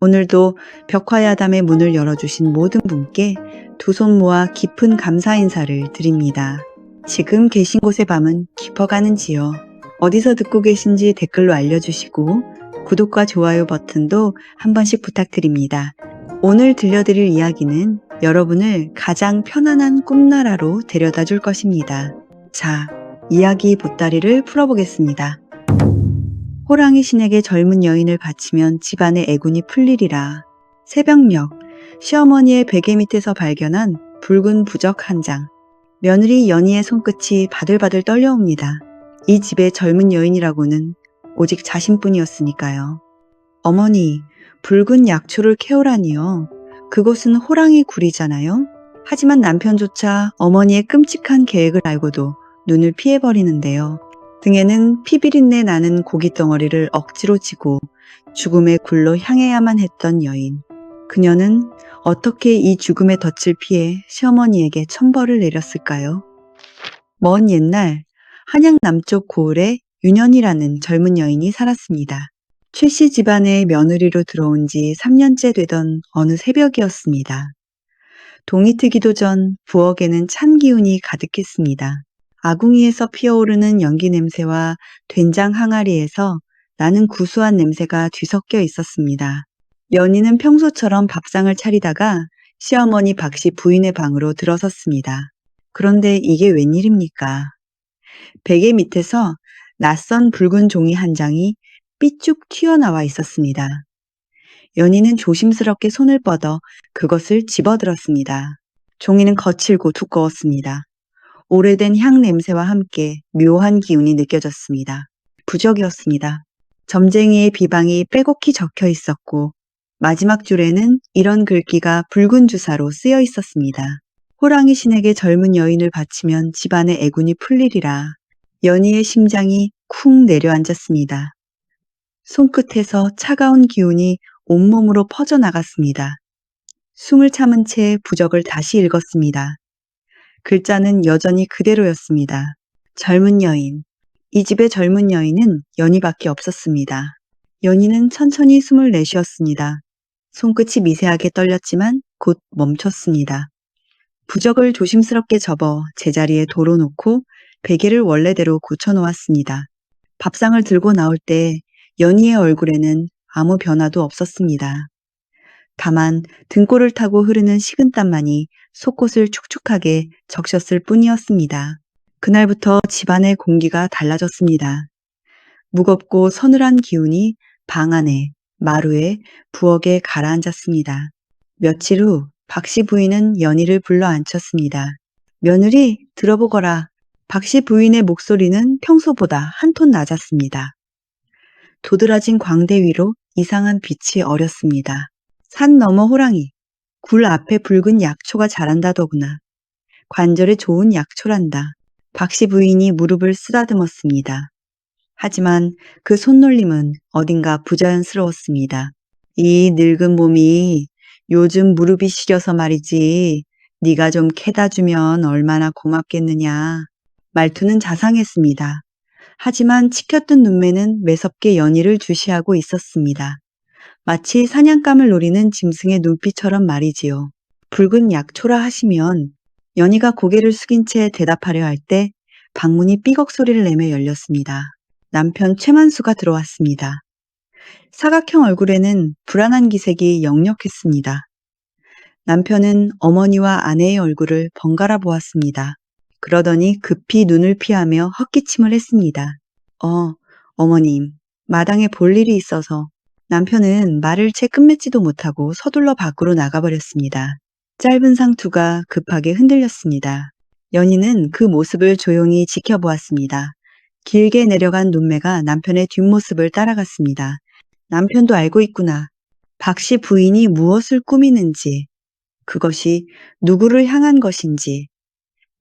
오늘도 벽화야담의 문을 열어주신 모든 분께 두 손 모아 깊은 감사 인사를 드립니다. 지금 계신 곳의 밤은 깊어가는지요? 어디서 듣고 계신지 댓글로 알려주시고 구독과 좋아요 버튼도 한 번씩 부탁드립니다. 오늘 들려드릴 이야기는 여러분을 가장 편안한 꿈나라로 데려다 줄 것입니다. 자, 이야기 보따리를 풀어보겠습니다. 호랑이 신에게 젊은 여인을 바치면 집안의 애군이 풀리리라. 새벽녘, 시어머니의 베개 밑에서 발견한 붉은 부적 한 장. 며느리 연희의 손끝이 바들바들 떨려옵니다. 이 집의 젊은 여인이라고는 오직 자신뿐이었으니까요. 어머니, 붉은 약초를 캐오라니요. 그곳은 호랑이 굴이잖아요. 하지만 남편조차 어머니의 끔찍한 계획을 알고도 눈을 피해버리는데요. 등에는 피비린내 나는 고깃덩어리를 억지로 지고 죽음의 굴로 향해야만 했던 여인. 그녀는 어떻게 이 죽음의 덫을 피해 시어머니에게 천벌을 내렸을까요? 먼 옛날 한양 남쪽 고을에 윤현이라는 젊은 여인이 살았습니다. 최씨 집안의 며느리로 들어온 지 3년째 되던 어느 새벽이었습니다. 동이 트기도 전 부엌에는 찬 기운이 가득했습니다. 아궁이에서 피어오르는 연기 냄새와 된장 항아리에서 나는 구수한 냄새가 뒤섞여 있었습니다. 연희는 평소처럼 밥상을 차리다가 시어머니 박씨 부인의 방으로 들어섰습니다. 그런데 이게 웬일입니까? 베개 밑에서 낯선 붉은 종이 한 장이 삐쭉 튀어나와 있었습니다. 연희는 조심스럽게 손을 뻗어 그것을 집어들었습니다. 종이는 거칠고 두꺼웠습니다. 오래된 향 냄새와 함께 묘한 기운이 느껴졌습니다. 부적이었습니다. 점쟁이의 비방이 빼곡히 적혀 있었고 마지막 줄에는 이런 글귀가 붉은 주사로 쓰여 있었습니다. 호랑이 신에게 젊은 여인을 바치면 집안의 애군이 풀리리라. 연희의 심장이 쿵 내려앉았습니다. 손끝에서 차가운 기운이 온몸으로 퍼져나갔습니다. 숨을 참은 채 부적을 다시 읽었습니다. 글자는 여전히 그대로였습니다. 젊은 여인. 이 집의 젊은 여인은 연희밖에 없었습니다. 연희는 천천히 숨을 내쉬었습니다. 손끝이 미세하게 떨렸지만 곧 멈췄습니다. 부적을 조심스럽게 접어 제자리에 도로놓고 베개를 원래대로 고쳐놓았습니다. 밥상을 들고 나올 때 연희의 얼굴에는 아무 변화도 없었습니다. 다만 등골을 타고 흐르는 식은땀만이 속곳을 축축하게 적셨을 뿐이었습니다. 그날부터 집안의 공기가 달라졌습니다. 무겁고 서늘한 기운이 방 안에, 마루에, 부엌에 가라앉았습니다. 며칠 후 박씨 부인은 연희를 불러 앉혔습니다. 며느리, 들어보거라. 박씨 부인의 목소리는 평소보다 한 톤 낮았습니다. 도드라진 광대 위로 이상한 빛이 어렸습니다. 산 너머 호랑이, 굴 앞에 붉은 약초가 자란다더구나. 관절에 좋은 약초란다. 박씨 부인이 무릎을 쓰다듬었습니다. 하지만 그 손놀림은 어딘가 부자연스러웠습니다. 이 늙은 몸이 요즘 무릎이 시려서 말이지. 네가 좀 캐다 주면 얼마나 고맙겠느냐. 말투는 자상했습니다. 하지만 치켰던 눈매는 매섭게 연희를 주시하고 있었습니다. 마치 사냥감을 노리는 짐승의 눈빛처럼 말이지요. 붉은 약초라 하시면 연희가 고개를 숙인 채 대답하려 할 때 방문이 삐걱 소리를 내며 열렸습니다. 남편 최만수가 들어왔습니다. 사각형 얼굴에는 불안한 기색이 역력했습니다. 남편은 어머니와 아내의 얼굴을 번갈아 보았습니다. 그러더니 급히 눈을 피하며 헛기침을 했습니다. 어머님, 마당에 볼 일이 있어서. 남편은 말을 채 끝맺지도 못하고 서둘러 밖으로 나가버렸습니다. 짧은 상투가 급하게 흔들렸습니다. 연희는 그 모습을 조용히 지켜보았습니다. 길게 내려간 눈매가 남편의 뒷모습을 따라갔습니다. 남편도 알고 있구나. 박씨 부인이 무엇을 꾸미는지, 그것이 누구를 향한 것인지.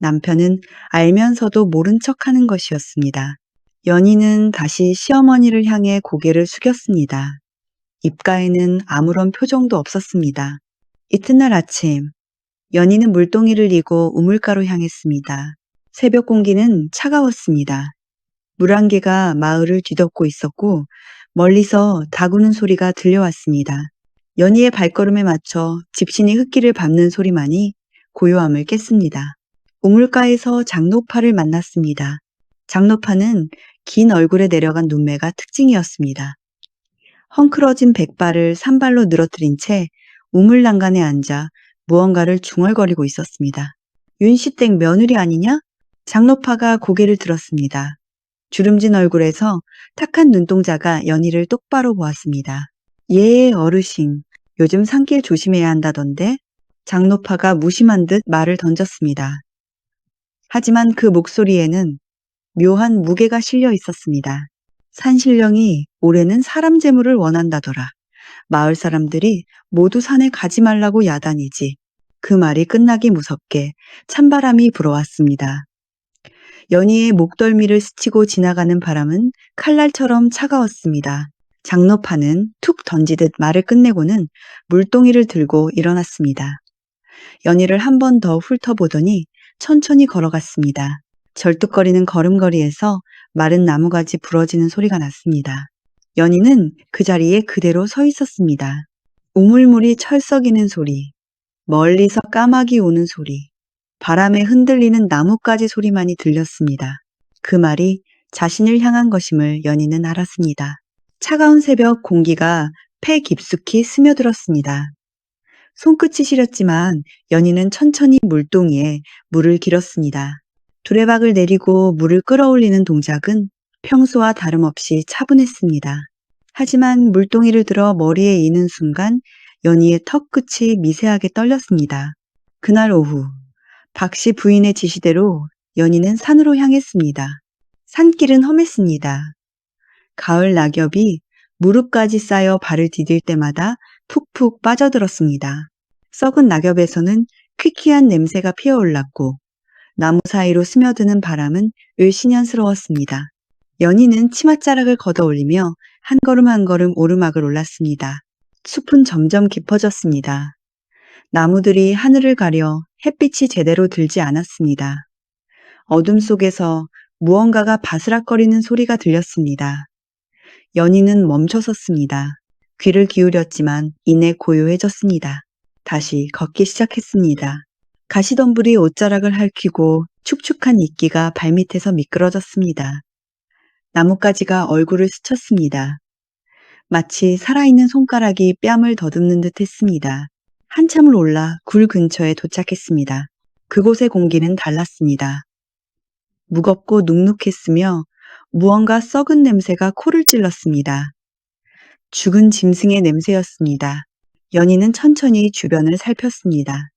남편은 알면서도 모른 척하는 것이었습니다. 연희는 다시 시어머니를 향해 고개를 숙였습니다. 입가에는 아무런 표정도 없었습니다. 이튿날 아침, 연희는 물동이를 이고 우물가로 향했습니다. 새벽 공기는 차가웠습니다. 물 한 개가 마을을 뒤덮고 있었고 멀리서 다구는 소리가 들려왔습니다. 연희의 발걸음에 맞춰 집신이 흙길을 밟는 소리만이 고요함을 깼습니다. 우물가에서 장노파를 만났습니다. 장노파는 긴 얼굴에 내려간 눈매가 특징이었습니다. 헝클어진 백발을 산발로 늘어뜨린 채 우물난간에 앉아 무언가를 중얼거리고 있었습니다. 윤씨댁 며느리 아니냐? 장노파가 고개를 들었습니다. 주름진 얼굴에서 탁한 눈동자가 연희를 똑바로 보았습니다. 예, 어르신. 요즘 산길 조심해야 한다던데? 장노파가 무심한 듯 말을 던졌습니다. 하지만 그 목소리에는 묘한 무게가 실려 있었습니다. 산신령이 올해는 사람 재물을 원한다더라. 마을 사람들이 모두 산에 가지 말라고 야단이지. 그 말이 끝나기 무섭게 찬바람이 불어왔습니다. 연희의 목덜미를 스치고 지나가는 바람은 칼날처럼 차가웠습니다. 장노파는 툭 던지듯 말을 끝내고는 물동이를 들고 일어났습니다. 연희를 한 번 더 훑어보더니 천천히 걸어갔습니다. 절뚝거리는 걸음걸이에서 마른 나무가지 부러지는 소리가 났습니다. 연희는 그 자리에 그대로 서 있었습니다. 우물물이 철썩이는 소리, 멀리서 까마귀 우는 소리, 바람에 흔들리는 나뭇가지 소리만이 들렸습니다. 그 말이 자신을 향한 것임을 연희는 알았습니다. 차가운 새벽 공기가 폐 깊숙이 스며들었습니다. 손끝이 시렸지만 연희는 천천히 물동이에 물을 길었습니다. 두레박을 내리고 물을 끌어올리는 동작은 평소와 다름없이 차분했습니다. 하지만 물동이를 들어 머리에 이는 순간 연희의 턱끝이 미세하게 떨렸습니다. 그날 오후 박씨 부인의 지시대로 연희는 산으로 향했습니다. 산길은 험했습니다. 가을 낙엽이 무릎까지 쌓여 발을 디딜 때마다 푹푹 빠져들었습니다. 썩은 낙엽에서는 퀴퀴한 냄새가 피어올랐고 나무 사이로 스며드는 바람은 을씨년스러웠습니다. 연희는 치맛자락을 걷어올리며 한 걸음 한 걸음 오르막을 올랐습니다. 숲은 점점 깊어졌습니다. 나무들이 하늘을 가려 햇빛이 제대로 들지 않았습니다. 어둠 속에서 무언가가 바스락거리는 소리가 들렸습니다. 연희는 멈춰섰습니다. 귀를 기울였지만 이내 고요해졌습니다. 다시 걷기 시작했습니다. 가시덤불이 옷자락을 핥히고 축축한 이끼가 발밑에서 미끄러졌습니다. 나뭇가지가 얼굴을 스쳤습니다. 마치 살아있는 손가락이 뺨을 더듬는 듯 했습니다. 한참을 올라 굴 근처에 도착했습니다. 그곳의 공기는 달랐습니다. 무겁고 눅눅했으며 무언가 썩은 냄새가 코를 찔렀습니다. 죽은 짐승의 냄새였습니다. 연희는 천천히 주변을 살폈습니다.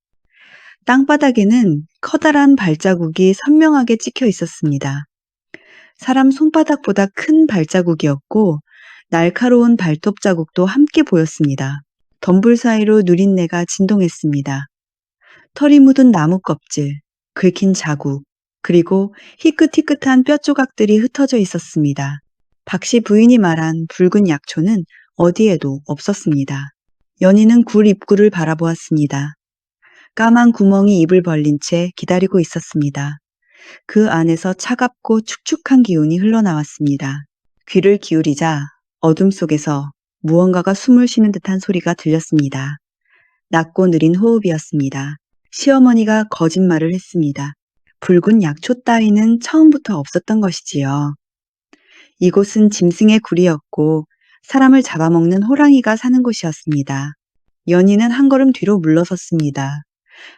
땅바닥에는 커다란 발자국이 선명하게 찍혀 있었습니다. 사람 손바닥보다 큰 발자국이었고 날카로운 발톱 자국도 함께 보였습니다. 덤불 사이로 누린내가 진동했습니다. 털이 묻은 나무 껍질, 긁힌 자국, 그리고 희끗희끗한 뼈 조각들이 흩어져 있었습니다. 박씨 부인이 말한 붉은 약초는 어디에도 없었습니다. 연희는 굴 입구를 바라보았습니다. 까만 구멍이 입을 벌린 채 기다리고 있었습니다. 그 안에서 차갑고 축축한 기운이 흘러나왔습니다. 귀를 기울이자 어둠 속에서 무언가가 숨을 쉬는 듯한 소리가 들렸습니다. 낮고 느린 호흡이었습니다. 시어머니가 거짓말을 했습니다. 붉은 약초 따위는 처음부터 없었던 것이지요. 이곳은 짐승의 굴이었고 사람을 잡아먹는 호랑이가 사는 곳이었습니다. 연희는 한 걸음 뒤로 물러섰습니다.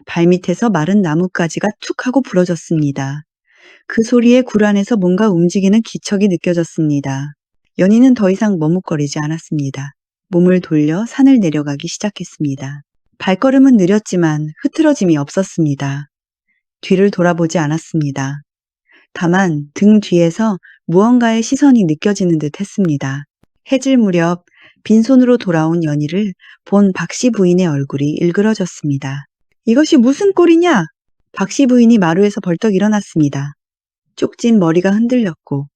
발밑에서 마른 나뭇가지가 툭 하고 부러졌습니다. 그 소리에 굴 안에서 뭔가 움직이는 기척이 느껴졌습니다. 연희는 더 이상 머뭇거리지 않았습니다. 몸을 돌려 산을 내려가기 시작했습니다. 발걸음은 느렸지만 흐트러짐이 없었습니다. 뒤를 돌아보지 않았습니다. 다만 등 뒤에서 무언가의 시선이 느껴지는 듯 했습니다. 해질 무렵 빈손으로 돌아온 연희를 본 박씨 부인의 얼굴이 일그러졌습니다. 이것이 무슨 꼴이냐? 박씨 부인이 마루에서 벌떡 일어났습니다. 쪽진 머리가 흔들렸고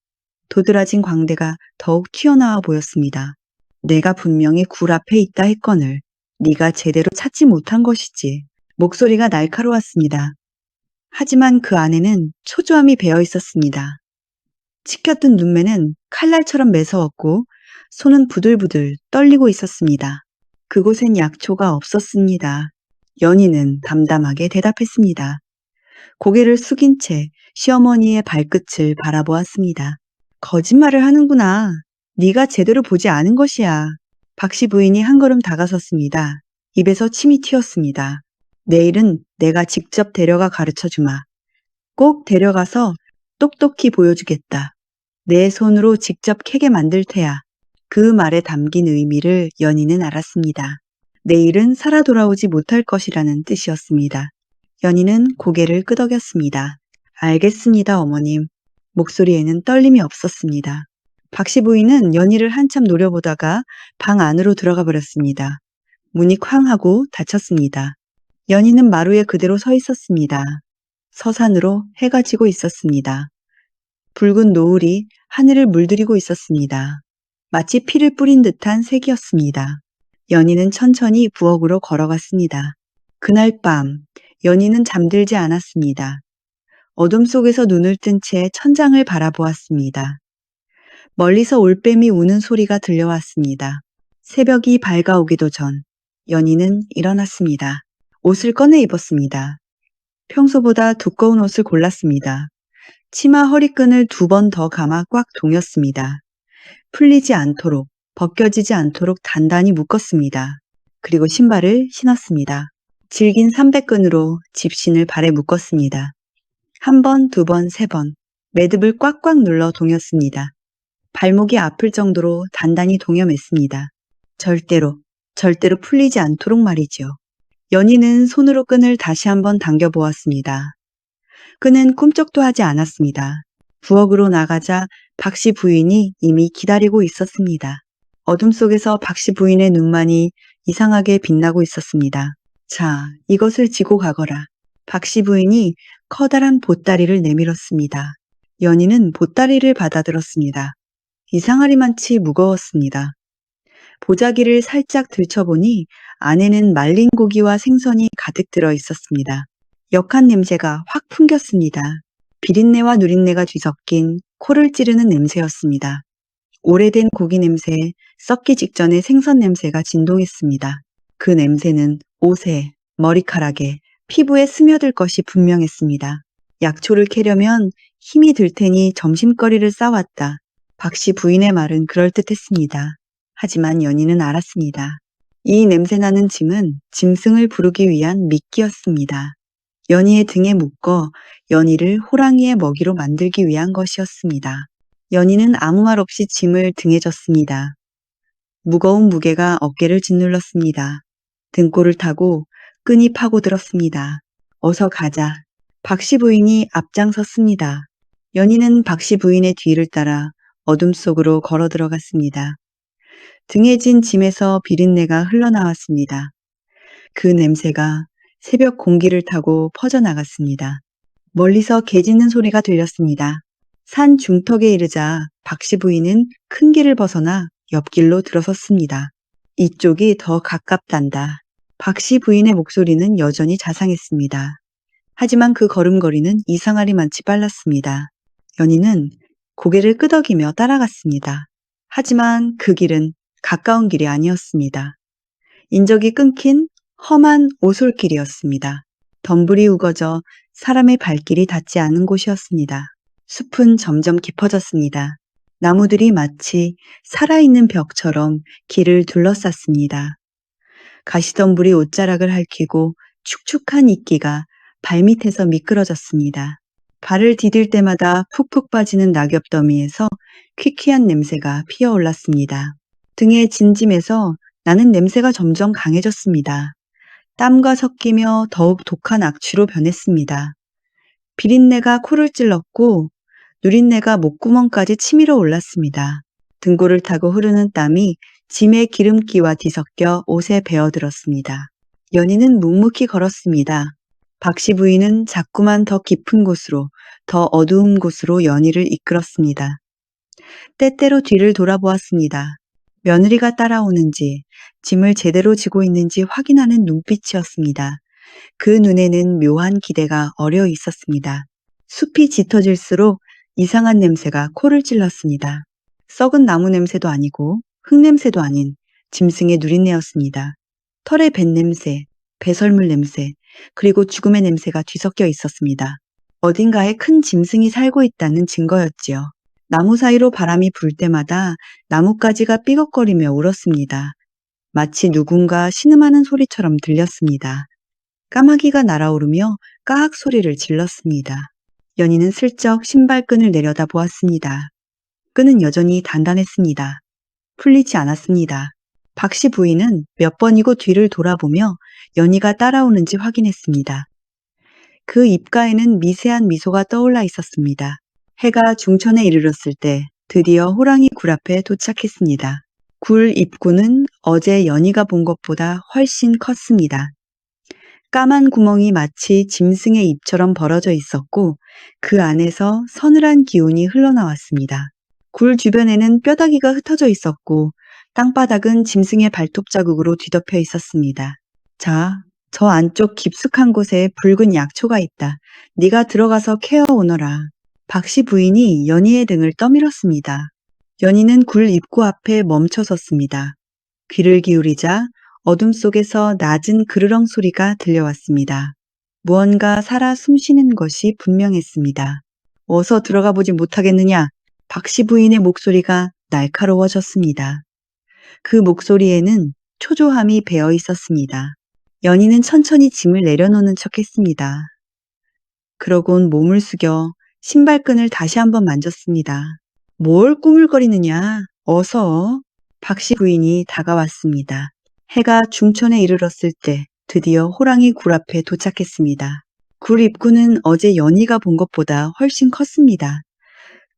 도드라진 광대가 더욱 튀어나와 보였습니다. 내가 분명히 굴 앞에 있다 했거늘 네가 제대로 찾지 못한 것이지. 목소리가 날카로웠습니다. 하지만 그 안에는 초조함이 배어 있었습니다. 치켜뜬 눈매는 칼날처럼 매서웠고 손은 부들부들 떨리고 있었습니다. 그곳엔 약초가 없었습니다. 연희는 담담하게 대답했습니다. 고개를 숙인 채 시어머니의 발끝을 바라보았습니다. 거짓말을 하는구나. 네가 제대로 보지 않은 것이야. 박씨 부인이 한 걸음 다가섰습니다. 입에서 침이 튀었습니다. 내일은 내가 직접 데려가 가르쳐 주마. 꼭 데려가서 똑똑히 보여주겠다. 내 손으로 직접 캐게 만들 테야. 그 말에 담긴 의미를 연희는 알았습니다. 내일은 살아 돌아오지 못할 것이라는 뜻이었습니다. 연희는 고개를 끄덕였습니다. 알겠습니다, 어머님. 목소리에는 떨림이 없었습니다. 박씨 부인은 연희를 한참 노려보다가 방 안으로 들어가 버렸습니다. 문이 쾅 하고 닫혔습니다. 연희는 마루에 그대로 서 있었습니다. 서산으로 해가 지고 있었습니다. 붉은 노을이 하늘을 물들이고 있었습니다. 마치 피를 뿌린 듯한 색이었습니다. 연희는 천천히 부엌으로 걸어갔습니다. 그날 밤 연희는 잠들지 않았습니다. 어둠 속에서 눈을 뜬 채 천장을 바라보았습니다. 멀리서 올빼미 우는 소리가 들려왔습니다. 새벽이 밝아오기도 전 연희는 일어났습니다. 옷을 꺼내 입었습니다. 평소보다 두꺼운 옷을 골랐습니다. 치마 허리끈을 2번 더 감아 꽉 동였습니다. 풀리지 않도록, 벗겨지지 않도록 단단히 묶었습니다. 그리고 신발을 신었습니다. 질긴 삼백끈으로 집신을 발에 묶었습니다. 1번, 2번, 3번, 매듭을 꽉꽉 눌러 동였습니다. 발목이 아플 정도로 단단히 동여맸습니다. 절대로 풀리지 않도록 말이지요. 연희는 손으로 끈을 다시 한번 당겨보았습니다. 끈은 꿈쩍도 하지 않았습니다. 부엌으로 나가자 박씨 부인이 이미 기다리고 있었습니다. 어둠 속에서 박씨 부인의 눈만이 이상하게 빛나고 있었습니다. 자, 이것을 지고 가거라. 박씨 부인이 커다란 보따리를 내밀었습니다. 연희는 보따리를 받아들었습니다. 이상하리만치 무거웠습니다. 보자기를 살짝 들춰보니 안에는 말린 고기와 생선이 가득 들어 있었습니다. 역한 냄새가 확 풍겼습니다. 비린내와 누린내가 뒤섞인 코를 찌르는 냄새였습니다. 오래된 고기 냄새, 썩기 직전의 생선 냄새가 진동했습니다. 그 냄새는 옷에, 머리카락에, 피부에 스며들 것이 분명했습니다. 약초를 캐려면 힘이 들 테니 점심거리를 싸왔다. 박씨 부인의 말은 그럴듯했습니다. 하지만 연희는 알았습니다. 이 냄새나는 짐은 짐승을 부르기 위한 미끼였습니다. 연희의 등에 묶어 연희를 호랑이의 먹이로 만들기 위한 것이었습니다. 연희는 아무 말 없이 짐을 등에 졌습니다. 무거운 무게가 어깨를 짓눌렀습니다. 등골을 타고 끈이 파고들었습니다. 어서 가자. 박씨 부인이 앞장섰습니다. 연희는 박씨 부인의 뒤를 따라 어둠 속으로 걸어 들어갔습니다. 등에 진 짐에서 비린내가 흘러나왔습니다. 그 냄새가 새벽 공기를 타고 퍼져나갔습니다. 멀리서 개 짖는 소리가 들렸습니다. 산 중턱에 이르자 박씨 부인은 큰 길을 벗어나 옆길로 들어섰습니다. 이쪽이 더 가깝단다. 박씨 부인의 목소리는 여전히 자상했습니다. 하지만 그 걸음걸이는 이상하리만치 빨랐습니다. 연희는 고개를 끄덕이며 따라갔습니다. 하지만 그 길은 가까운 길이 아니었습니다. 인적이 끊긴 험한 오솔길이었습니다. 덤불이 우거져 사람의 발길이 닿지 않은 곳이었습니다. 숲은 점점 깊어졌습니다. 나무들이 마치 살아있는 벽처럼 길을 둘러쌌습니다. 가시덤불이 옷자락을 핥히고 축축한 이끼가 발밑에서 미끄러졌습니다. 발을 디딜 때마다 푹푹 빠지는 낙엽 더미에서 퀴퀴한 냄새가 피어올랐습니다. 등에 진짐에서 나는 냄새가 점점 강해졌습니다. 땀과 섞이며 더욱 독한 악취로 변했습니다. 비린내가 코를 찔렀고 누린내가 목구멍까지 치밀어 올랐습니다. 등골을 타고 흐르는 땀이 짐의 기름기와 뒤섞여 옷에 배어들었습니다. 연희는 묵묵히 걸었습니다. 박씨 부인은 자꾸만 더 깊은 곳으로, 더 어두운 곳으로 연희를 이끌었습니다. 때때로 뒤를 돌아보았습니다. 며느리가 따라오는지, 짐을 제대로 지고 있는지 확인하는 눈빛이었습니다. 그 눈에는 묘한 기대가 어려 있었습니다. 숲이 짙어질수록 이상한 냄새가 코를 찔렀습니다. 썩은 나무 냄새도 아니고 흙 냄새도 아닌 짐승의 누린내였습니다. 털의 뱃 냄새, 배설물 냄새, 그리고 죽음의 냄새가 뒤섞여 있었습니다. 어딘가에 큰 짐승이 살고 있다는 증거였지요. 나무 사이로 바람이 불 때마다 나뭇가지가 삐걱거리며 울었습니다. 마치 누군가 신음하는 소리처럼 들렸습니다. 까마귀가 날아오르며 까악 소리를 질렀습니다. 연희는 슬쩍 신발끈을 내려다 보았습니다. 끈은 여전히 단단했습니다. 풀리지 않았습니다. 박씨 부인은 몇 번이고 뒤를 돌아보며 연희가 따라오는지 확인했습니다. 그 입가에는 미세한 미소가 떠올라 있었습니다. 해가 중천에 이르렀을 때 드디어 호랑이 굴 앞에 도착했습니다. 굴 입구는 어제 연희가 본 것보다 훨씬 컸습니다. 까만 구멍이 마치 짐승의 입처럼 벌어져 있었고 그 안에서 서늘한 기운이 흘러나왔습니다. 굴 주변에는 뼈다귀가 흩어져 있었고 땅바닥은 짐승의 발톱 자국으로 뒤덮여 있었습니다. 자, 저 안쪽 깊숙한 곳에 붉은 약초가 있다. 네가 들어가서 케어 오너라. 박씨 부인이 연희의 등을 떠밀었습니다. 연희는 굴 입구 앞에 멈춰 섰습니다. 귀를 기울이자 어둠 속에서 낮은 그르렁 소리가 들려왔습니다. 무언가 살아 숨쉬는 것이 분명했습니다. 어서 들어가 보지 못하겠느냐? 박씨 부인의 목소리가 날카로워졌습니다. 그 목소리에는 초조함이 배어 있었습니다. 연희는 천천히 짐을 내려놓는 척했습니다. 그러곤 몸을 숙여 신발끈을 다시 한번 만졌습니다. 뭘 꾸물거리느냐? 어서. 박씨 부인이 다가왔습니다. 해가 중천에 이르렀을 때 드디어 호랑이 굴 앞에 도착했습니다. 굴 입구는 어제 연희가 본 것보다 훨씬 컸습니다.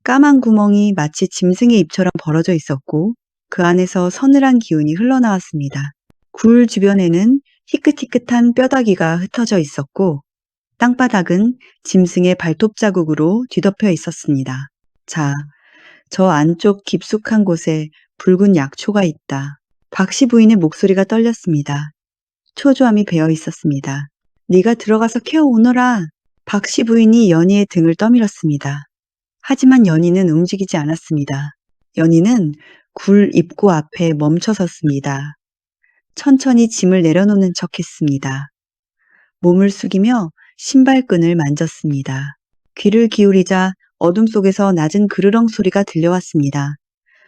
까만 구멍이 마치 짐승의 입처럼 벌어져 있었고 그 안에서 서늘한 기운이 흘러나왔습니다. 굴 주변에는 희끗희끗한 뼈다귀가 흩어져 있었고 땅바닥은 짐승의 발톱 자국으로 뒤덮여 있었습니다. 자, 저 안쪽 깊숙한 곳에 붉은 약초가 있다. 박씨 부인의 목소리가 떨렸습니다. 초조함이 배어 있었습니다. 네가 들어가서 케어 오너라. 박씨 부인이 연희의 등을 떠밀었습니다. 하지만 연희는 움직이지 않았습니다. 연희는 굴 입구 앞에 멈춰 섰습니다. 천천히 짐을 내려놓는 척했습니다. 몸을 숙이며 신발끈을 만졌습니다. 귀를 기울이자 어둠 속에서 낮은 그르렁 소리가 들려왔습니다.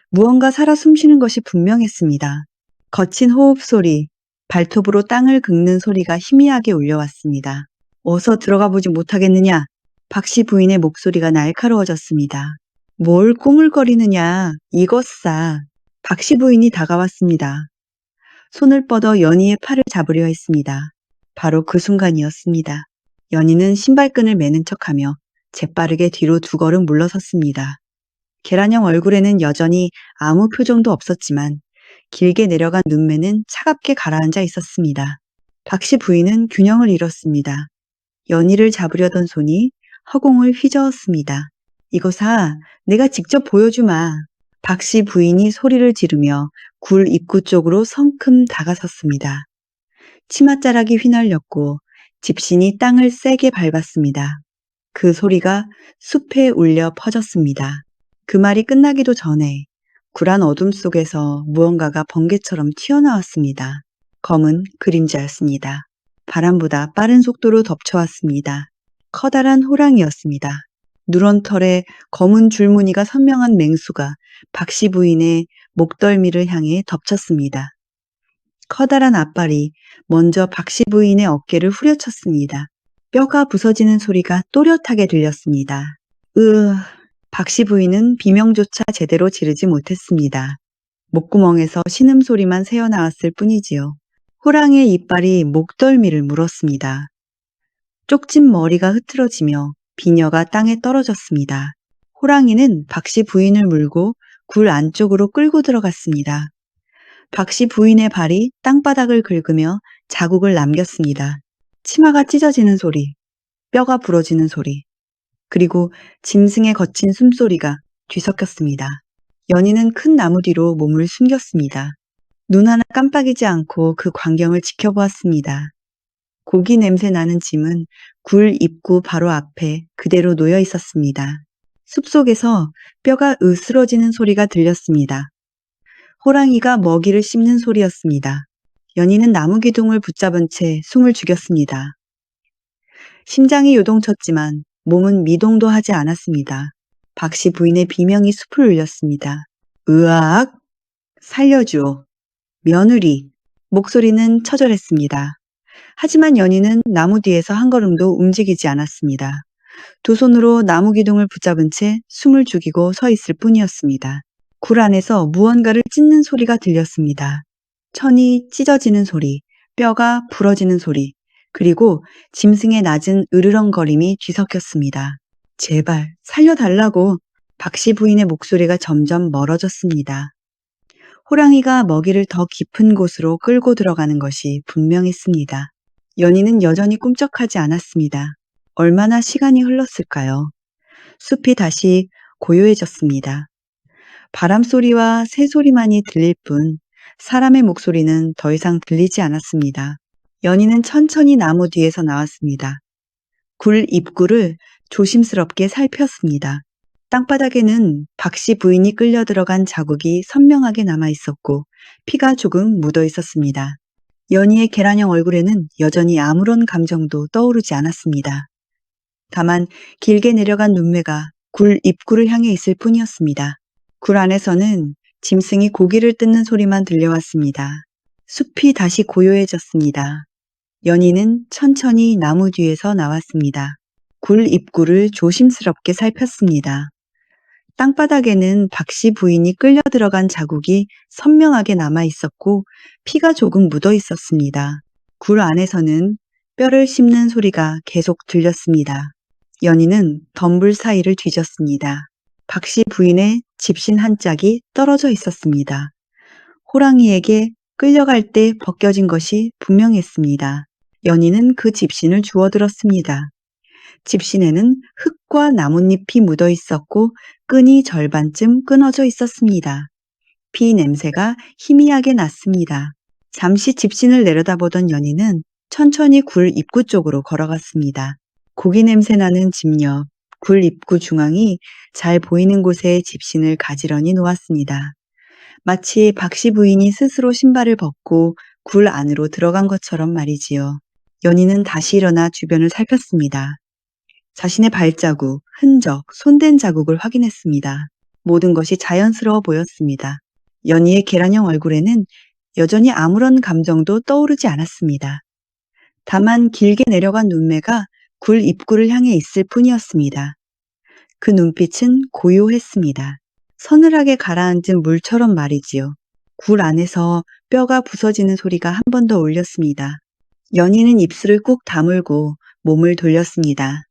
무언가 살아 숨쉬는 것이 분명했습니다. 거친 호흡 소리, 발톱으로 땅을 긁는 소리가 희미하게 울려왔습니다. 어서 들어가 보지 못하겠느냐? 박씨 부인의 목소리가 날카로워졌습니다. 뭘 꾸물거리느냐? 이것 싸. 박씨 부인이 다가왔습니다. 손을 뻗어 연희의 팔을 잡으려 했습니다. 바로 그 순간이었습니다. 연희는 신발끈을 매는 척하며 재빠르게 뒤로 두 걸음 물러섰습니다. 계란형 얼굴에는 여전히 아무 표정도 없었지만 길게 내려간 눈매는 차갑게 가라앉아 있었습니다. 박씨 부인은 균형을 잃었습니다. 연희를 잡으려던 손이 허공을 휘저었습니다. 이거사, 내가 직접 보여주마. 박씨 부인이 소리를 지르며 굴 입구 쪽으로 성큼 다가섰습니다. 치맛자락이 휘날렸고 집신이 땅을 세게 밟았습니다. 그 소리가 숲에 울려 퍼졌습니다. 그 말이 끝나기도 전에 굴한 어둠 속에서 무언가가 번개처럼 튀어나왔습니다. 검은 그림자였습니다. 바람보다 빠른 속도로 덮쳐왔습니다. 커다란 호랑이였습니다. 누런 털에 검은 줄무늬가 선명한 맹수가 박씨 부인의 목덜미를 향해 덮쳤습니다. 커다란 앞발이 먼저 박씨 부인의 어깨를 후려쳤습니다. 뼈가 부서지는 소리가 또렷하게 들렸습니다. 박씨 부인은 비명조차 제대로 지르지 못했습니다. 목구멍에서 신음소리만 새어나왔을 뿐이지요. 호랑이의 이빨이 목덜미를 물었습니다. 쪽진 머리가 흐트러지며 비녀가 땅에 떨어졌습니다. 호랑이는 박씨 부인을 물고 굴 안쪽으로 끌고 들어갔습니다. 박씨 부인의 발이 땅바닥을 긁으며 자국을 남겼습니다. 치마가 찢어지는 소리, 뼈가 부러지는 소리, 그리고 짐승의 거친 숨소리가 뒤섞였습니다. 연희는 큰 나무 뒤로 몸을 숨겼습니다. 눈 하나 깜빡이지 않고 그 광경을 지켜보았습니다. 고기 냄새 나는 짐은 굴 입구 바로 앞에 그대로 놓여 있었습니다. 숲속에서 뼈가 으스러지는 소리가 들렸습니다. 호랑이가 먹이를 씹는 소리였습니다. 연희는 나무 기둥을 붙잡은 채 숨을 죽였습니다. 심장이 요동쳤지만 몸은 미동도 하지 않았습니다. 박씨 부인의 비명이 숲을 울렸습니다. 으악! 살려주오. 며느리. 목소리는 처절했습니다. 하지만 연희는 나무 뒤에서 한 걸음도 움직이지 않았습니다. 두 손으로 나무 기둥을 붙잡은 채 숨을 죽이고 서 있을 뿐이었습니다. 굴 안에서 무언가를 찢는 소리가 들렸습니다. 천이 찢어지는 소리, 뼈가 부러지는 소리, 그리고 짐승의 낮은 으르렁거림이 뒤섞였습니다. 제발 살려달라고. 박씨 부인의 목소리가 점점 멀어졌습니다. 호랑이가 먹이를 더 깊은 곳으로 끌고 들어가는 것이 분명했습니다. 연희는 여전히 꿈쩍하지 않았습니다. 얼마나 시간이 흘렀을까요? 숲이 다시 고요해졌습니다. 바람 소리와 새 소리만이 들릴 뿐 사람의 목소리는 더 이상 들리지 않았습니다. 연희는 천천히 나무 뒤에서 나왔습니다. 굴 입구를 조심스럽게 살폈습니다. 땅바닥에는 박씨 부인이 끌려 들어간 자국이 선명하게 남아 있었고 피가 조금 묻어 있었습니다. 연희의 계란형 얼굴에는 여전히 아무런 감정도 떠오르지 않았습니다. 다만 길게 내려간 눈매가 굴 입구를 향해 있을 뿐이었습니다. 굴 안에서는 짐승이 고기를 뜯는 소리만 들려왔습니다. 숲이 다시 고요해졌습니다. 연희는 천천히 나무 뒤에서 나왔습니다. 굴 입구를 조심스럽게 살폈습니다. 땅바닥에는 박씨 부인이 끌려 들어간 자국이 선명하게 남아 있었고 피가 조금 묻어 있었습니다. 굴 안에서는 뼈를 씹는 소리가 계속 들렸습니다. 연희는 덤불 사이를 뒤졌습니다. 박씨 부인의 집신 한 짝이 떨어져 있었습니다. 호랑이에게 끌려갈 때 벗겨진 것이 분명했습니다. 연희는 그 집신을 주워들었습니다. 집신에는 흙과 나뭇잎이 묻어 있었고 끈이 절반쯤 끊어져 있었습니다. 피 냄새가 희미하게 났습니다. 잠시 집신을 내려다보던 연희는 천천히 굴 입구 쪽으로 걸어갔습니다. 고기 냄새 나는 집 옆, 굴 입구 중앙이 잘 보이는 곳에 집신을 가지런히 놓았습니다. 마치 박씨 부인이 스스로 신발을 벗고 굴 안으로 들어간 것처럼 말이지요. 연희는 다시 일어나 주변을 살폈습니다. 자신의 발자국, 흔적, 손댄 자국을 확인했습니다. 모든 것이 자연스러워 보였습니다. 연희의 계란형 얼굴에는 여전히 아무런 감정도 떠오르지 않았습니다. 다만 길게 내려간 눈매가 굴 입구를 향해 있을 뿐이었습니다. 그 눈빛은 고요했습니다. 서늘하게 가라앉은 물처럼 말이지요. 굴 안에서 뼈가 부서지는 소리가 한 번 더 울렸습니다. 연희는 입술을 꾹 다물고 몸을 돌렸습니다.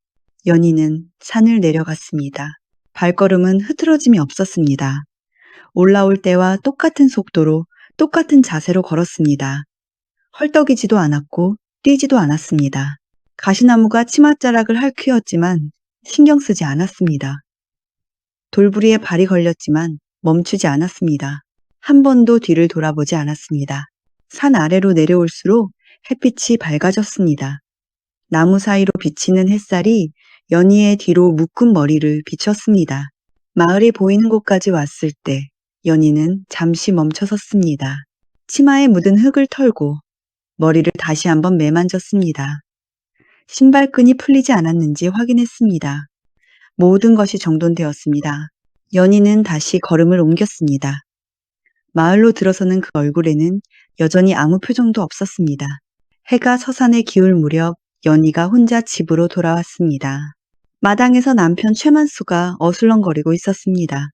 연희는 산을 내려갔습니다. 발걸음은 흐트러짐이 없었습니다. 올라올 때와 똑같은 속도로 똑같은 자세로 걸었습니다. 헐떡이지도 않았고 뛰지도 않았습니다. 가시나무가 치맛자락을 핥히었지만 신경 쓰지 않았습니다. 돌부리에 발이 걸렸지만 멈추지 않았습니다. 한 번도 뒤를 돌아보지 않았습니다. 산 아래로 내려올수록 햇빛이 밝아졌습니다. 나무 사이로 비치는 햇살이 연희의 뒤로 묶은 머리를 비췄습니다. 마을이 보이는 곳까지 왔을 때 연희는 잠시 멈춰섰습니다. 치마에 묻은 흙을 털고 머리를 다시 한번 매만졌습니다. 신발끈이 풀리지 않았는지 확인했습니다. 모든 것이 정돈되었습니다. 연희는 다시 걸음을 옮겼습니다. 마을로 들어서는 그 얼굴에는 여전히 아무 표정도 없었습니다. 해가 서산에 기울 무렵 연희가 혼자 집으로 돌아왔습니다. 마당에서 남편 최만수가 어슬렁거리고 있었습니다.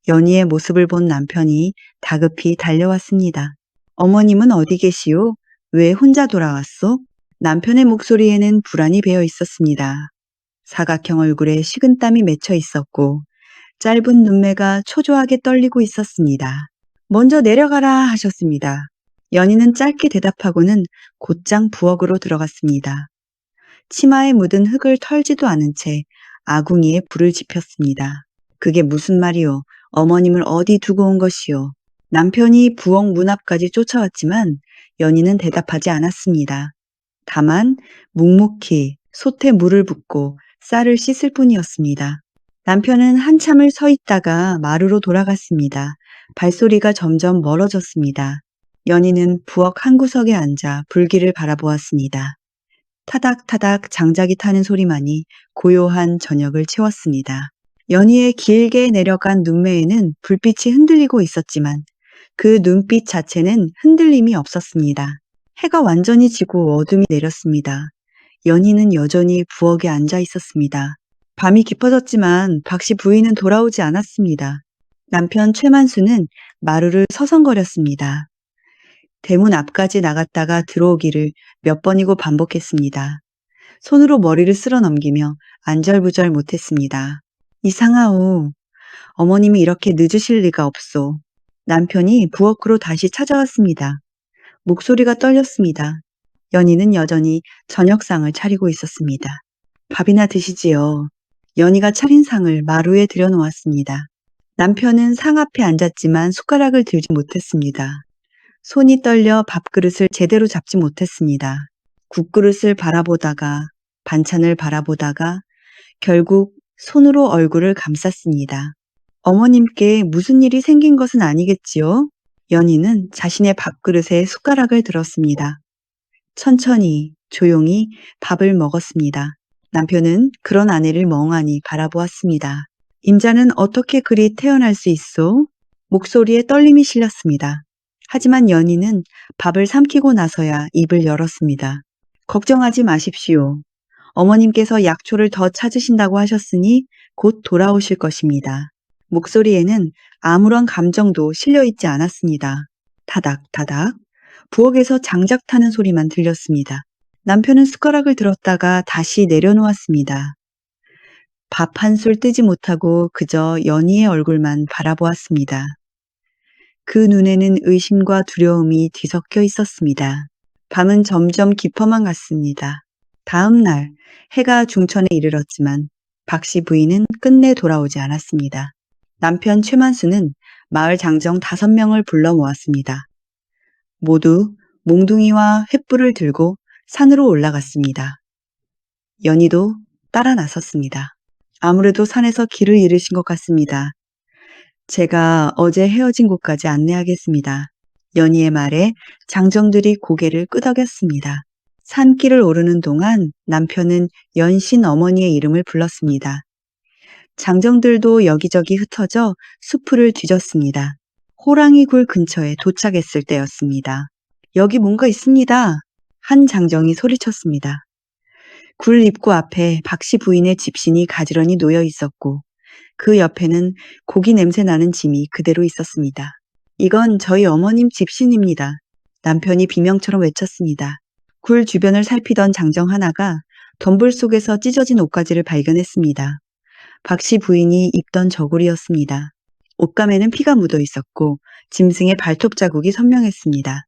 연희의 모습을 본 남편이 다급히 달려왔습니다. 어머님은 어디 계시오? 왜 혼자 돌아왔소? 남편의 목소리에는 불안이 배어 있었습니다. 사각형 얼굴에 식은땀이 맺혀 있었고 짧은 눈매가 초조하게 떨리고 있었습니다. 먼저 내려가라 하셨습니다. 연희는 짧게 대답하고는 곧장 부엌으로 들어갔습니다. 치마에 묻은 흙을 털지도 않은 채 아궁이에 불을 지폈습니다. 그게 무슨 말이오? 어머님을 어디 두고 온 것이오? 남편이 부엌 문 앞까지 쫓아왔지만 연희는 대답하지 않았습니다. 다만 묵묵히 솥에 물을 붓고 쌀을 씻을 뿐이었습니다. 남편은 한참을 서 있다가 마루로 돌아갔습니다. 발소리가 점점 멀어졌습니다. 연희는 부엌 한 구석에 앉아 불길을 바라보았습니다. 타닥타닥 장작이 타는 소리만이 고요한 저녁을 채웠습니다. 연희의 길게 내려간 눈매에는 불빛이 흔들리고 있었지만 그 눈빛 자체는 흔들림이 없었습니다. 해가 완전히 지고 어둠이 내렸습니다. 연희는 여전히 부엌에 앉아 있었습니다. 밤이 깊어졌지만 박씨 부인은 돌아오지 않았습니다. 남편 최만수는 마루를 서성거렸습니다. 대문 앞까지 나갔다가 들어오기를 몇 번이고 반복했습니다. 손으로 머리를 쓸어 넘기며 안절부절 못했습니다. 이상하오. 어머님이 이렇게 늦으실 리가 없소. 남편이 부엌으로 다시 찾아왔습니다. 목소리가 떨렸습니다. 연희는 여전히 저녁상을 차리고 있었습니다. 밥이나 드시지요. 연희가 차린 상을 마루에 들여놓았습니다. 남편은 상 앞에 앉았지만 숟가락을 들지 못했습니다. 손이 떨려 밥그릇을 제대로 잡지 못했습니다. 국그릇을 바라보다가 반찬을 바라보다가 결국 손으로 얼굴을 감쌌습니다. 어머님께 무슨 일이 생긴 것은 아니겠지요? 연희는 자신의 밥그릇에 숟가락을 들었습니다. 천천히 조용히 밥을 먹었습니다. 남편은 그런 아내를 멍하니 바라보았습니다. 임자는 어떻게 그리 태어날 수 있소? 목소리에 떨림이 실렸습니다. 하지만 연희는 밥을 삼키고 나서야 입을 열었습니다. 걱정하지 마십시오. 어머님께서 약초를 더 찾으신다고 하셨으니 곧 돌아오실 것입니다. 목소리에는 아무런 감정도 실려있지 않았습니다. 타닥타닥 부엌에서 장작 타는 소리만 들렸습니다. 남편은 숟가락을 들었다가 다시 내려놓았습니다. 밥 한 술 뜨지 못하고 그저 연희의 얼굴만 바라보았습니다. 그 눈에는 의심과 두려움이 뒤섞여 있었습니다. 밤은 점점 깊어만 갔습니다. 다음 날 해가 중천에 이르렀지만 박씨 부인은 끝내 돌아오지 않았습니다. 남편 최만수는 마을 장정 5명을 불러 모았습니다. 모두 몽둥이와 횃불을 들고 산으로 올라갔습니다. 연희도 따라 나섰습니다. 아무래도 산에서 길을 잃으신 것 같습니다. 제가 어제 헤어진 곳까지 안내하겠습니다. 연희의 말에 장정들이 고개를 끄덕였습니다. 산길을 오르는 동안 남편은 연신 어머니의 이름을 불렀습니다. 장정들도 여기저기 흩어져 수풀을 뒤졌습니다. 호랑이 굴 근처에 도착했을 때였습니다. 여기 뭔가 있습니다. 한 장정이 소리쳤습니다. 굴 입구 앞에 박씨 부인의 집신이 가지런히 놓여 있었고 그 옆에는 고기 냄새 나는 짐이 그대로 있었습니다. 이건 저희 어머님 집신입니다. 남편이 비명처럼 외쳤습니다. 굴 주변을 살피던 장정 하나가 덤불 속에서 찢어진 옷가지를 발견했습니다. 박씨 부인이 입던 저고리였습니다. 옷감에는 피가 묻어 있었고 짐승의 발톱 자국이 선명했습니다.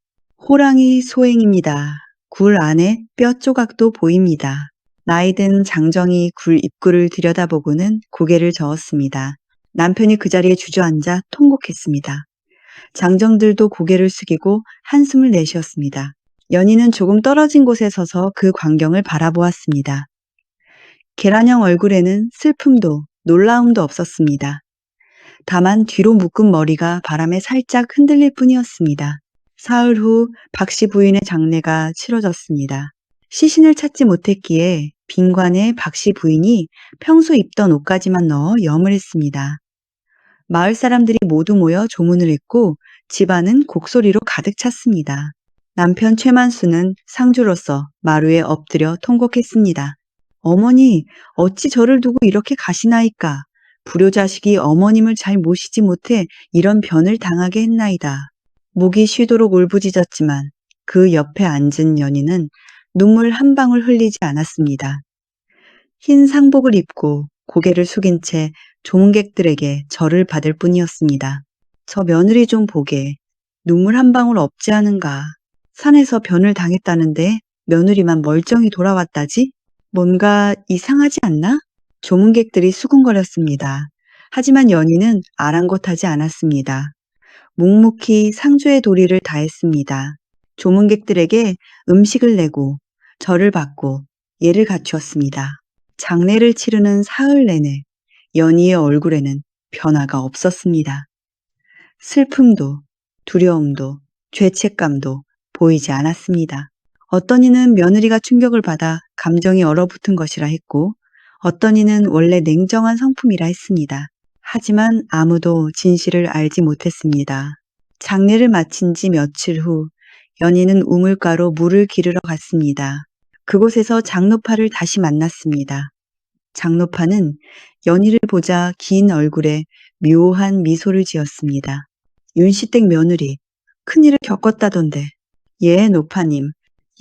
호랑이 소행입니다. 굴 안에 뼈 조각도 보입니다. 나이든 장정이 굴 입구를 들여다보고는 고개를 저었습니다. 남편이 그 자리에 주저앉아 통곡했습니다. 장정들도 고개를 숙이고 한숨을 내쉬었습니다. 연희는 조금 떨어진 곳에 서서 그 광경을 바라보았습니다. 계란형 얼굴에는 슬픔도 놀라움도 없었습니다. 다만 뒤로 묶은 머리가 바람에 살짝 흔들릴 뿐이었습니다. 사흘 후 박씨 부인의 장례가 치러졌습니다. 시신을 찾지 못했기에 빈관에 박씨 부인이 평소 입던 옷가지만 넣어 염을 했습니다. 마을 사람들이 모두 모여 조문을 했고 집안은 곡소리로 가득 찼습니다. 남편 최만수는 상주로서 마루에 엎드려 통곡했습니다. 어머니, 어찌 저를 두고 이렇게 가시나이까? 불효자식이 어머님을 잘 모시지 못해 이런 변을 당하게 했나이다. 목이 쉬도록 울부짖었지만 그 옆에 앉은 연희는 눈물 한 방울 흘리지 않았습니다. 흰 상복을 입고 고개를 숙인 채 조문객들에게 절을 받을 뿐이었습니다. 저 며느리 좀 보게. 눈물 한 방울 없지 않은가. 산에서 변을 당했다는데 며느리만 멀쩡히 돌아왔다지? 뭔가 이상하지 않나? 조문객들이 수군거렸습니다. 하지만 연희는 아랑곳하지 않았습니다. 묵묵히 상주의 도리를 다했습니다. 조문객들에게 음식을 내고 절을 받고 예를 갖추었습니다. 장례를 치르는 사흘 내내 연희의 얼굴에는 변화가 없었습니다. 슬픔도 두려움도 죄책감도 보이지 않았습니다. 어떤 이는 며느리가 충격을 받아 감정이 얼어붙은 것이라 했고, 어떤 이는 원래 냉정한 성품이라 했습니다. 하지만 아무도 진실을 알지 못했습니다. 장례를 마친 지 며칠 후 연희는 우물가로 물을 기르러 갔습니다. 그곳에서 장노파를 다시 만났습니다. 장노파는 연희를 보자 긴 얼굴에 묘한 미소를 지었습니다. 윤씨댁 며느리, 큰일을 겪었다던데. 예, 노파님.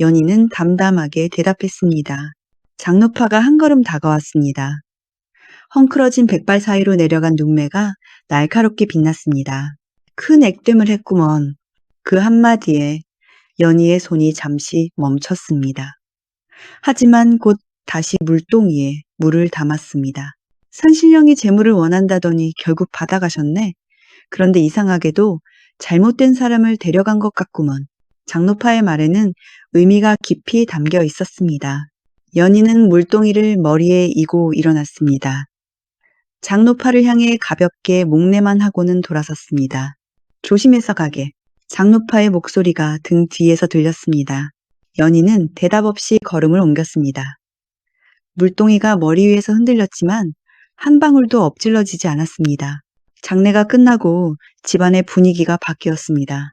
연희는 담담하게 대답했습니다. 장노파가 한 걸음 다가왔습니다. 헝클어진 백발 사이로 내려간 눈매가 날카롭게 빛났습니다. 큰 액됨을 했구먼. 그 한마디에 연희의 손이 잠시 멈췄습니다. 하지만 곧 다시 물동이에 물을 담았습니다. 산신령이 재물을 원한다더니 결국 받아가셨네. 그런데 이상하게도 잘못된 사람을 데려간 것 같구먼. 장노파의 말에는 의미가 깊이 담겨 있었습니다. 연희는 물동이를 머리에 이고 일어났습니다. 장노파를 향해 가볍게 목례만 하고는 돌아섰습니다. 조심해서 가게. 장노파의 목소리가 등 뒤에서 들렸습니다. 연희는 대답 없이 걸음을 옮겼습니다. 물동이가 머리 위에서 흔들렸지만 한 방울도 엎질러지지 않았습니다. 장례가 끝나고 집안의 분위기가 바뀌었습니다.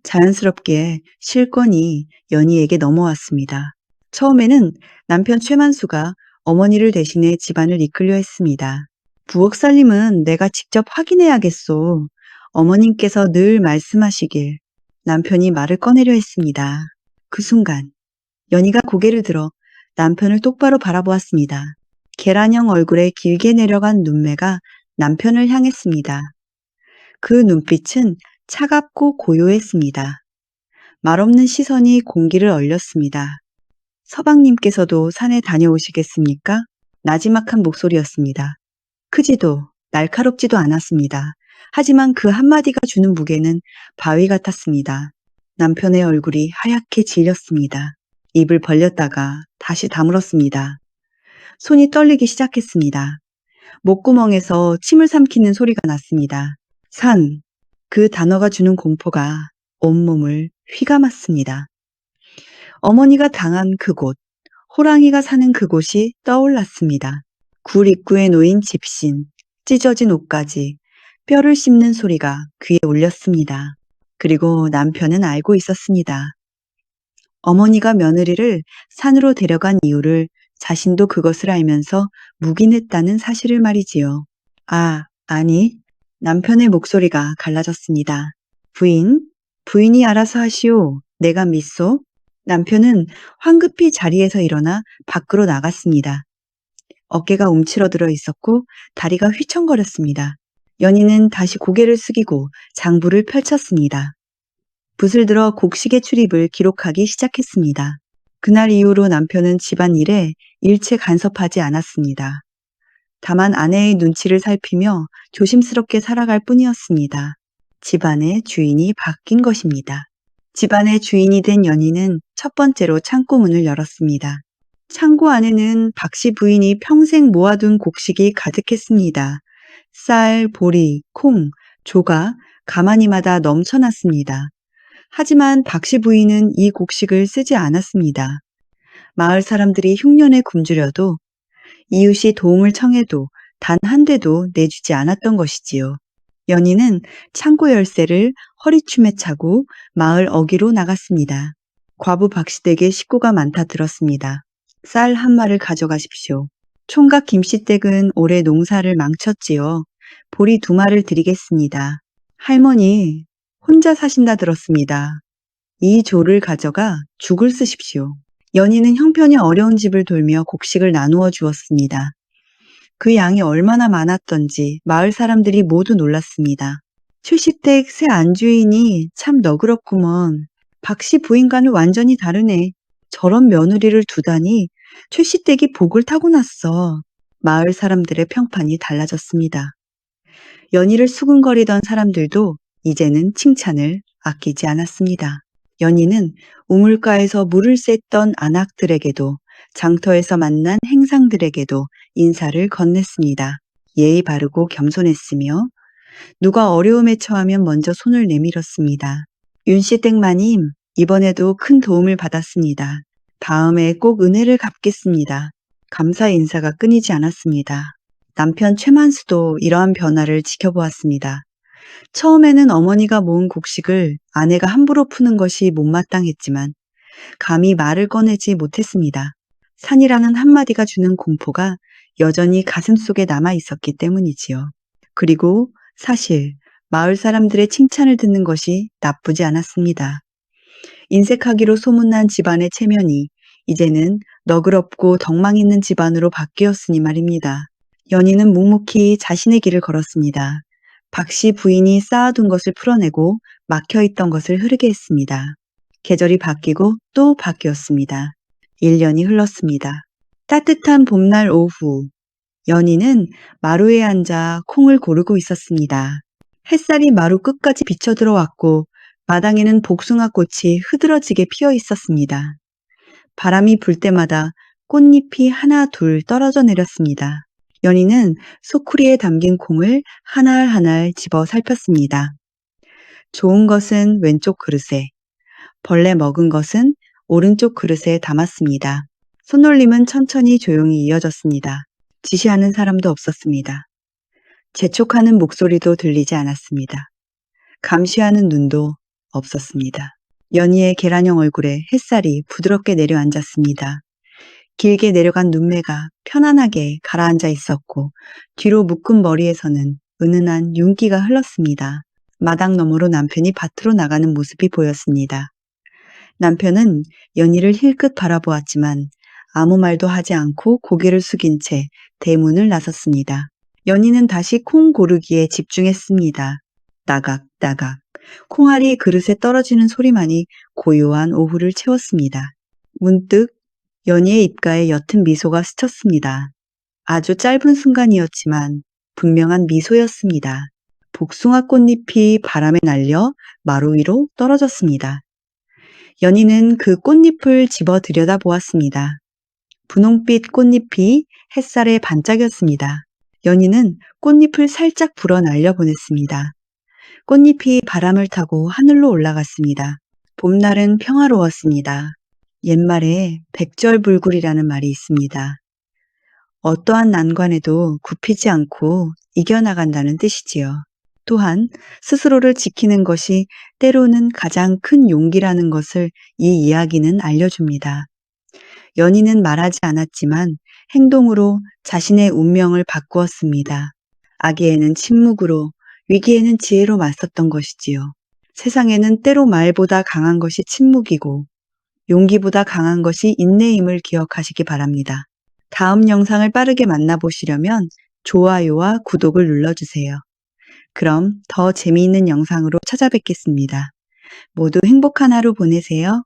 자연스럽게 실권이 연희에게 넘어왔습니다. 처음에는 남편 최만수가 어머니를 대신해 집안을 이끌려 했습니다. 부엌 살림은 내가 직접 확인해야겠소. 어머님께서 늘 말씀하시길. 남편이 말을 꺼내려 했습니다. 그 순간 연희가 고개를 들어 남편을 똑바로 바라보았습니다. 계란형 얼굴에 길게 내려간 눈매가 남편을 향했습니다. 그 눈빛은 차갑고 고요했습니다. 말없는 시선이 공기를 얼렸습니다. 서방님께서도 산에 다녀오시겠습니까? 나지막한 목소리였습니다. 크지도 날카롭지도 않았습니다. 하지만 그 한마디가 주는 무게는 바위 같았습니다. 남편의 얼굴이 하얗게 질렸습니다. 입을 벌렸다가 다시 다물었습니다. 손이 떨리기 시작했습니다. 목구멍에서 침을 삼키는 소리가 났습니다. 산, 그 단어가 주는 공포가 온몸을 휘감았습니다. 어머니가 당한 그곳, 호랑이가 사는 그곳이 떠올랐습니다. 굴 입구에 놓인 집신, 찢어진 옷까지 뼈를 씹는 소리가 귀에 울렸습니다. 그리고 남편은 알고 있었습니다. 어머니가 며느리를 산으로 데려간 이유를 자신도 그것을 알면서 묵인했다는 사실을 말이지요. 아니. 남편의 목소리가 갈라졌습니다. 부인이 알아서 하시오. 내가 믿소. 남편은 황급히 자리에서 일어나 밖으로 나갔습니다. 어깨가 움츠러들어 있었고 다리가 휘청거렸습니다. 연희는 다시 고개를 숙이고 장부를 펼쳤습니다. 붓을 들어 곡식의 출입을 기록하기 시작했습니다. 그날 이후로 남편은 집안일에 일체 간섭하지 않았습니다. 다만 아내의 눈치를 살피며 조심스럽게 살아갈 뿐이었습니다. 집안의 주인이 바뀐 것입니다. 집안의 주인이 된 연희는 첫 번째로 창고 문을 열었습니다. 창고 안에는 박씨 부인이 평생 모아둔 곡식이 가득했습니다. 쌀, 보리, 콩, 조가 가마니마다 넘쳐났습니다. 하지만 박씨 부인은 이 곡식을 쓰지 않았습니다. 마을 사람들이 흉년에 굶주려도 이웃이 도움을 청해도 단 한 대도 내주지 않았던 것이지요. 연희는 창고 열쇠를 허리춤에 차고 마을 어귀로 나갔습니다. 과부 박씨댁에 식구가 많다 들었습니다. 쌀 한 마를 가져가십시오. 총각 김씨댁은 올해 농사를 망쳤지요. 보리 2마를 드리겠습니다. 할머니, 혼자 사신다 들었습니다. 이 조를 가져가 죽을 쓰십시오. 연희는 형편이 어려운 집을 돌며 곡식을 나누어 주었습니다. 그 양이 얼마나 많았던지 마을 사람들이 모두 놀랐습니다. 최씨댁 새 안주인이 참 너그럽구먼. 박씨 부인과는 완전히 다르네. 저런 며느리를 두다니 최씨댁이 복을 타고났어. 마을 사람들의 평판이 달라졌습니다. 연희를 수군거리던 사람들도 이제는 칭찬을 아끼지 않았습니다. 연희는 우물가에서 물을 쐈던 안악들에게도 장터에서 만난 행상들에게도 인사를 건넸습니다. 예의 바르고 겸손했으며 누가 어려움에 처하면 먼저 손을 내밀었습니다. 윤씨 땡마님, 이번에도 큰 도움을 받았습니다. 다음에 꼭 은혜를 갚겠습니다. 감사 인사가 끊이지 않았습니다. 남편 최만수도 이러한 변화를 지켜보았습니다. 처음에는 어머니가 모은 곡식을 아내가 함부로 푸는 것이 못마땅했지만 감히 말을 꺼내지 못했습니다. 산이라는 한마디가 주는 공포가 여전히 가슴속에 남아 있었기 때문이지요. 그리고 사실 마을 사람들의 칭찬을 듣는 것이 나쁘지 않았습니다. 인색하기로 소문난 집안의 체면이 이제는 너그럽고 덕망 있는 집안으로 바뀌었으니 말입니다. 연희는 묵묵히 자신의 길을 걸었습니다. 박씨 부인이 쌓아둔 것을 풀어내고 막혀있던 것을 흐르게 했습니다. 계절이 바뀌고 또 바뀌었습니다. 1년이 흘렀습니다. 따뜻한 봄날 오후, 연희는 마루에 앉아 콩을 고르고 있었습니다. 햇살이 마루 끝까지 비쳐 들어왔고 마당에는 복숭아 꽃이 흐드러지게 피어 있었습니다. 바람이 불 때마다 꽃잎이 하나 둘 떨어져 내렸습니다. 연희는 소쿠리에 담긴 콩을 하나알 집어 살폈습니다. 좋은 것은 왼쪽 그릇에, 벌레 먹은 것은 오른쪽 그릇에 담았습니다. 손놀림은 천천히 조용히 이어졌습니다. 지시하는 사람도 없었습니다. 재촉하는 목소리도 들리지 않았습니다. 감시하는 눈도 없었습니다. 연희의 계란형 얼굴에 햇살이 부드럽게 내려앉았습니다. 길게 내려간 눈매가 편안하게 가라앉아 있었고 뒤로 묶은 머리에서는 은은한 윤기가 흘렀습니다. 마당 너머로 남편이 밭으로 나가는 모습이 보였습니다. 남편은 연희를 힐끗 바라보았지만 아무 말도 하지 않고 고개를 숙인 채 대문을 나섰습니다. 연희는 다시 콩 고르기에 집중했습니다. 따각따각 콩알이 그릇에 떨어지는 소리만이 고요한 오후를 채웠습니다. 문득 연희의 입가에 옅은 미소가 스쳤습니다. 아주 짧은 순간이었지만 분명한 미소였습니다. 복숭아 꽃잎이 바람에 날려 마루 위로 떨어졌습니다. 연희는 그 꽃잎을 집어 들여다보았습니다. 분홍빛 꽃잎이 햇살에 반짝였습니다. 연희는 꽃잎을 살짝 불어 날려보냈습니다. 꽃잎이 바람을 타고 하늘로 올라갔습니다. 봄날은 평화로웠습니다. 옛말에 백절불굴이라는 말이 있습니다. 어떠한 난관에도 굽히지 않고 이겨나간다는 뜻이지요. 또한 스스로를 지키는 것이 때로는 가장 큰 용기라는 것을 이 이야기는 알려줍니다. 연희는 말하지 않았지만 행동으로 자신의 운명을 바꾸었습니다. 악기에는 침묵으로, 위기에는 지혜로 맞섰던 것이지요. 세상에는 때로 말보다 강한 것이 침묵이고 용기보다 강한 것이 인내임을 기억하시기 바랍니다. 다음 영상을 빠르게 만나보시려면 좋아요와 구독을 눌러주세요. 그럼 더 재미있는 영상으로 찾아뵙겠습니다. 모두 행복한 하루 보내세요.